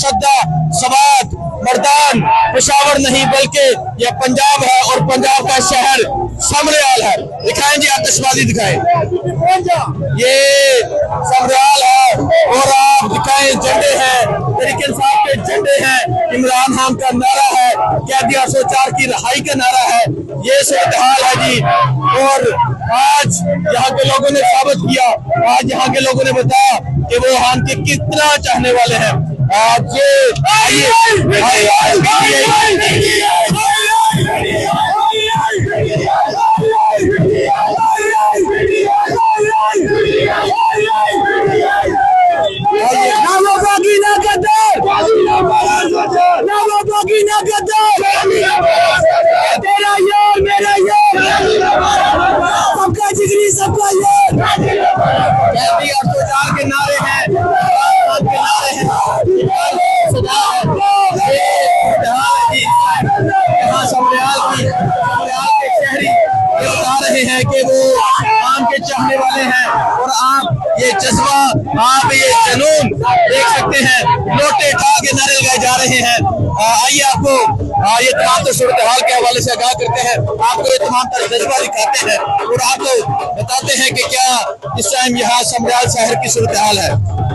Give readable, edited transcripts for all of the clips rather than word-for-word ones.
चारसदा, सवात, मर्दान, पेशावर नहीं बल्कि यह पंजाब है और पंजाब का शहर समरियाल है। दिखाएं जी, आतिशबाजी दिखाएं, ये समरियाल है। और आप दिखाएं, झंडे हैं, तहरीक इंसाफ के झंडे हैं, इमरान खान का नारा है, कैदी 804 की रिहाई का नारा है। ये सूरत हाल है जी। और आज यहाँ के लोगों ने साबित किया, आज यहाँ के लोगों ने बताया कि वो खान के कितना चाहने वाले हैं। आज ये तेरा यार मेरा यार, सबका जिगरी सबका यार। कैदी 804 के नारे हैं, के नारे हैं, यहाँ समरियाल के शहरी ये बता रहे हैं कि वो आम के चाहने वाले हैं। और आप ये जज्बा, आप ये जुनून देख सकते हैं, लोटे उठा के नारे लगाए जा रहे हैं। आइए आपको ये तमाम सूरत हाल के हवाले से आगाह करते हैं, आपको ये तमाम जज्बा दिखाते हैं और आपको बताते हैं कि क्या इस टाइम यहाँ समरियाल शहर की सूरत हाल है।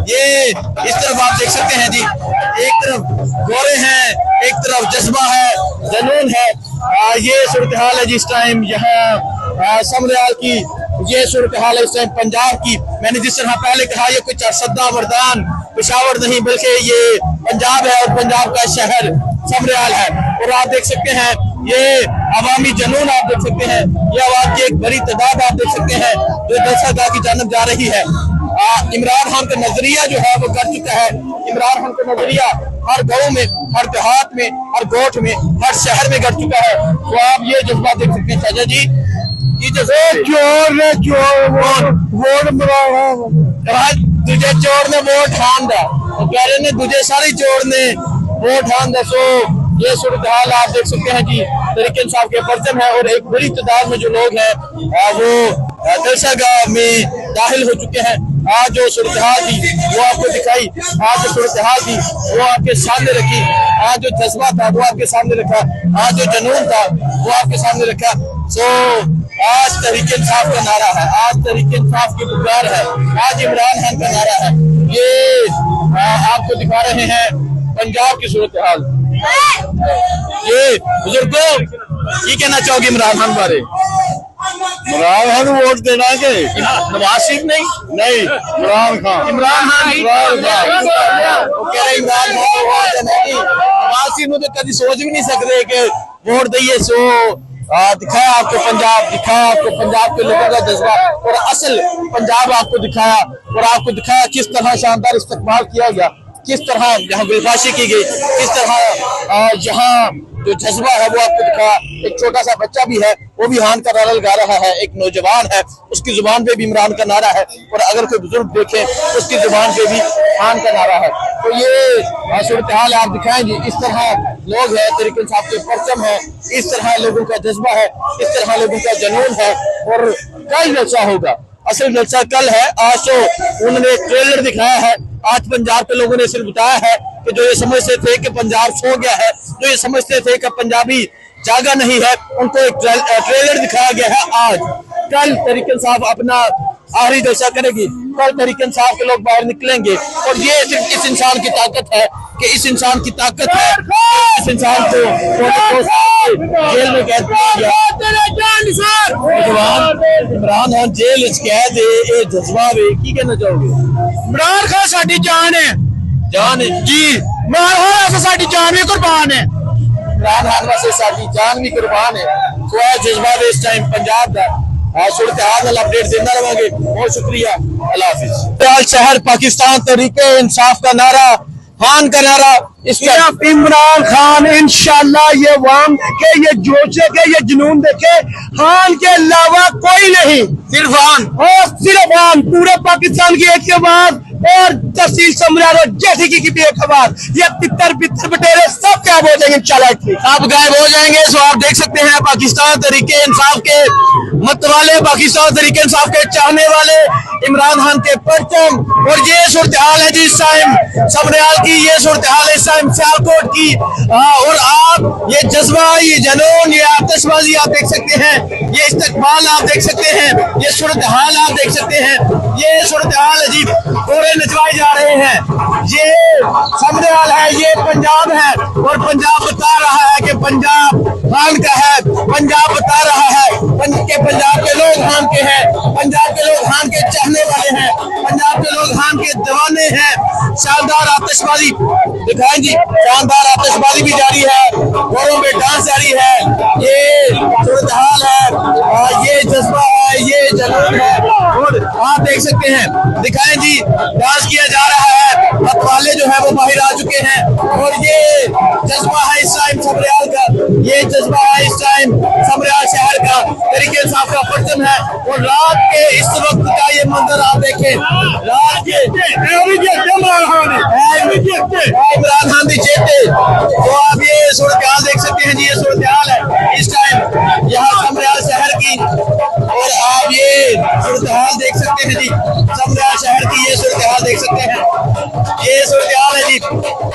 ये इस तरफ आप देख सकते हैं जी, एक तरफ गोरे हैं, एक तरफ जज्बा है, जुनून है। ये सूरत हाल है जिस टाइम यहाँ समरियाल की, ये सूरत हाल है इस टाइम पंजाब की। मैंने जिस तरह पहले कहा, ये कोई चारसदा, मर्दान, पेशावर नहीं बल्कि ये पंजाब है और पंजाब का शहर समरियाल है। और आप देख सकते हैं ये अवामी जुनून, आप देख सकते हैं ये आवाम की एक बड़ी तादाद आप देख सकते हैं जो दरगाह की जानब जा रही है। इमरान खान का नजरिया जो है वो कर चुका है। इमरान खान का नजरिया हर गांव में, हर देहात में, हर गोठ में, हर शहर में कर चुका है। तो आप ये जज्बा देख सकते हैं चाचा जी, ये चोर ने वोट तुझे चोर ने वोट हान दा, कह रहे ने तुझे सारी चोर ने वोट हान दा। सो ये सूरत हाल आप देख सकते हैं जी, तहरीक इंसाफ के परचम है और एक बड़ी तादाद में जो लोग हैं वो दरगाह में दाखिल हो चुके हैं। आज जो सूरत हाल थी वो आपको दिखाई, आज जो सूरत हाल थी वो आपके सामने रखी, आज जो जज्बा था वो आपके सामने रखा, आज जो जुनून था वो आपके सामने रखा। सो आज तहरीक इंसाफ का नारा है, आज तहरीक इंसाफ की पुकार है, आज इमरान खान का नारा है। ये आपको दिखा रहे हैं पंजाब की सूरत हाल। ये बुजुर्गों, ये कहना चाहोगे इमरान खान बारे? इमरान खान वोट देना के नवाज शरीफ नहीं इमरान खान इमरान खान वो कह रहे इमरान खान को वोट देना नहीं, नवाज शरीफ ने तो कभी सोच भी नहीं सकते कि वोट दइए। सो दिखाया आपको पंजाब, दिखाया आपको पंजाब के लोगों का जज्बा और असल पंजाब आपको दिखाया, और आपको दिखाया किस तरह शानदार इस्तकबाल किया गया, किस तरह यहाँ गुलबाशी की गई, किस तरह यहाँ जो जज्बा है वो आपको दिखाया। एक छोटा सा बच्चा भी है, वो भी हान का नारा लगा रहा है, एक नौजवान है उसकी जुबान पे भी इमरान का नारा है, और अगर कोई बुजुर्ग देखे उसकी जुबान पे भी हान का नारा है। तो ये सूरत हाल आप दिखाएंगे, इस तरह लोग हैं, तहरीक इंसाफ के परचम है, इस तरह लोगों का जज्बा है, इस तरह लोगों का जुनून है। और कल जलसा होगा, असल जलसा कल है। आज तो उन्होंने ट्रेलर दिखाया है, आज पंजाब के लोगों ने सिर्फ बताया है कि जो ये समझते थे कि पंजाब सो गया है, जो ये समझते थे कि पंजाबी जागा नहीं है, उनको एक ट्रेलर दिखाया गया है। आज कल तहरीक इंसाफ अपना आखिरी जलसा करेगी, कल तहरीक इंसाफ के लोग बाहर निकलेंगे। और ये सिर्फ इस इंसान की ताकत है कि इस इंसान की ताकत है, इस इंसान को जेल में कैद किया। इमरान खान जेल कैद है, जज्बा की कहना चाहोगे? इमरान खान साडी जान है, जान है जी, इमरान खान साडी जान भी कुर्बान है, इमरान खान वास्ते साडी जान भी कुर्बान है। तो है जज्बा इस टाइम पंजाब का सूरत हाल अपडेट देना रहेंगे। बहुत शुक्रिया, अल्लाह हाफिज। शहर पाकिस्तान तहरीक इंसाफ का नारा, खान का नारा, इसका इमरान खान इंशाल्लाह ये वाम के, ये जोश के, ये जुनून देखे, खान के अलावा कोई नहीं, सिर्फ खान और सिर्फ खान। पूरे पाकिस्तान की एक के बाद और तहसील समराल और जेठी की भी एक खबर, ये तितर बितर बटेरे सब क्या हो जाएंगे इंशाल्लाह। आप गायब हो जाएंगे। सो आप देख सकते हैं पाकिस्तान तरीके इंसाफ के मत वाले, पाकिस्तान तरीके इंसाफ के चाहने वाले, इमरान खान के परचम, और ये सूरत हाल है जी इस टाइम समराल की, ये सूरत हाल है इस टाइम सियालकोट की। और आप ये जज्बा, ये जनून, ये आतिशबाजी आप देख सकते हैं, ये इस्तकबाल आप देख सकते हैं, ये सूरत हाल आप देख सकते हैं, ये सूरत हाल है जी। कोरे नचवाए जा रहे हैं, ये समराल है, ये पंजाब है, और पंजाब बता रहा है कि पंजाब खान का है, पंजाब बता रहा है कि पंजाब के लोग खान के हैं, पंजाब के लोग खान के चाहने वाले हैं, पंजाब के लोग खान के दीवाने हैं। शानदार आतिशबाजी दिखाएं जी, शानदार आतिशबाजी भी जारी है, घोड़ों में डांस जारी है, ये सूरत हाल है, ये जज्बा है, ये जनून है, और आप देख सकते हैं, दिखाएं जी, डांस किया जा रहा है, मतवाले जो है वो बाहर आ चुके हैं, और ये जज्बा है इस टाइम समराल का, ये जज्बा है इस टाइम समराल शहर का, तरीके इंसाफ का परचम है। और रात के इस वक्त का ये मंजर आप देखें, रात के इमरान खान दी चेते, तो आप ये सूरत हाल देख सकते हैं जी, ये सूरत हाल है इस टाइम यहाँ समराल शहर की, और आप ये सूरत हाल देख सकते हैं जी समराल शहर की, ये सूरत हाल देख सकते हैं, ये सूरत हाल है जी।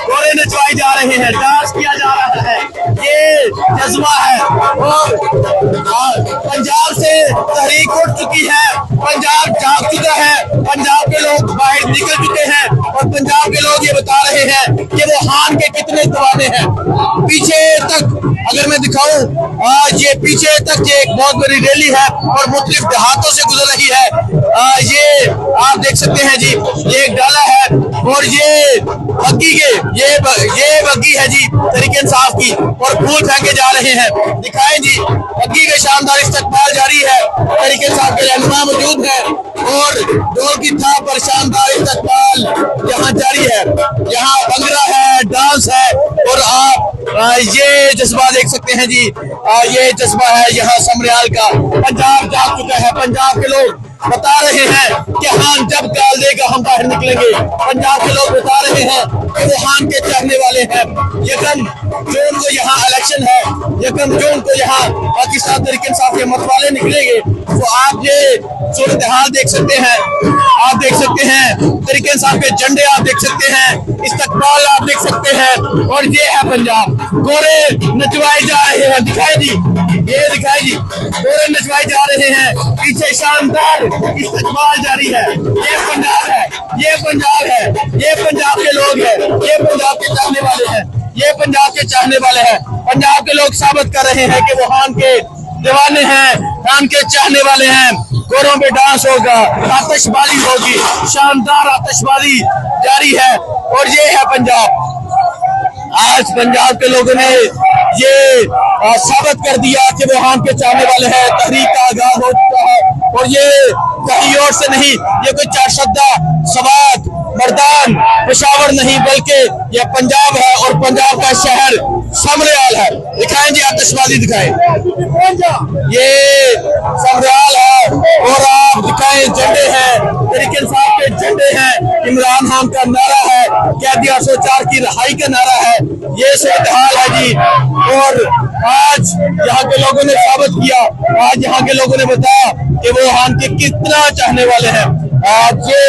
घोड़े नचवाए जा रहे हैं, डांस किया जा रहा है, ये जज्बा है, और पंजाब से तहरीक उठ चुकी है, पंजाब जाग चुका है, पंजाब के लोग बाहर निकल चुके हैं, और पंजाब के लोग ये बता रहे हैं कि वो खान के कितने दीवाने हैं। पीछे तक अगर मैं दिखाऊं, ये पीछे तक ये एक बहुत बड़ी रैली है और मुख्तलिफ देहातों से गुजर रही है। ये आप देख सकते हैं जी, ये एक डाला है, और ये बग्गी के ये बग्गी है जी तरीके इंसाफ की, और फूल फेंके जा रहे हैं। दिखाएं जी, बग्गी के शानदार इस्तकबाल जारी है, तरीके इंसाफ के रहनुमा मौजूद है, और ढोल की थाप पर शानदार इस्तकबाल यहाँ जारी है, यहाँ भंगड़ा है, डांस है, और आप ये जज्बा देख सकते हैं जी, ये जज्बा है यहाँ समराल का। पंजाब जाग चुका है, पंजाब के लोग बता रहे हैं कि खान जब गाल देगा हम बाहर निकलेंगे। पंजाब के लोग बता रहे हैं कि वो खान के चाहने वाले हैं। यकम जून को यहाँ इलेक्शन है, यकम जून को यहाँ पाकिस्तान तहरीक इंसाफ के मतवाले निकलेंगे। तो आप ये सूरत हाल देख सकते हैं, आप देख सकते हैं तहरीक इंसाफ के झंडे आप देख सकते हैं, इस्तकबाल आप देख सकते हैं, और ये है पंजाब। घोड़े नचवाए जा रहे हैं, दिखाई जी, ये दिखाई जी, घोड़े नचवाए जा रहे हैं, पीछे शानदार इस्तकबाल जारी है। ये पंजाब है, ये पंजाब है, ये पंजाब के लोग हैं, ये पंजाब के चाहने वाले हैं, ये पंजाब के चाहने वाले हैं। पंजाब के लोग साबित कर रहे हैं कि वो खान के दीवाने हैं, खान के चाहने वाले हैं। घोड़ों पे डांस होगा, आतिशबाजी होगी, शानदार आतिशबाजी जारी है, और ये है पंजाब। आज पंजाब के लोगों ने ये साबित कर दिया कि वो खान के चाहने वाले हैं। तहरीक का आगाज हो चुका है, और ये कहीं और से नहीं, ये कोई चारशद्दा, सवात, मर्दान, पेशावर नहीं, बल्कि ये पंजाब है, और पंजाब का शहर समराल है। दिखाएं जी, आतिशबाजी दिखाएं, ये समराल है, और आप दिखाएं झंडे हैं, तहरीक इंसाफ के झंडे हैं, इमरान खान का नारा है, कैदी 804 की रिहाई का नारा है। ये सूरत हाल है जी, और आज यहाँ के लोगों ने साबित किया, आज यहाँ के लोगों ने बताया कि वो खान के कितना चाहने वाले हैं। आज ये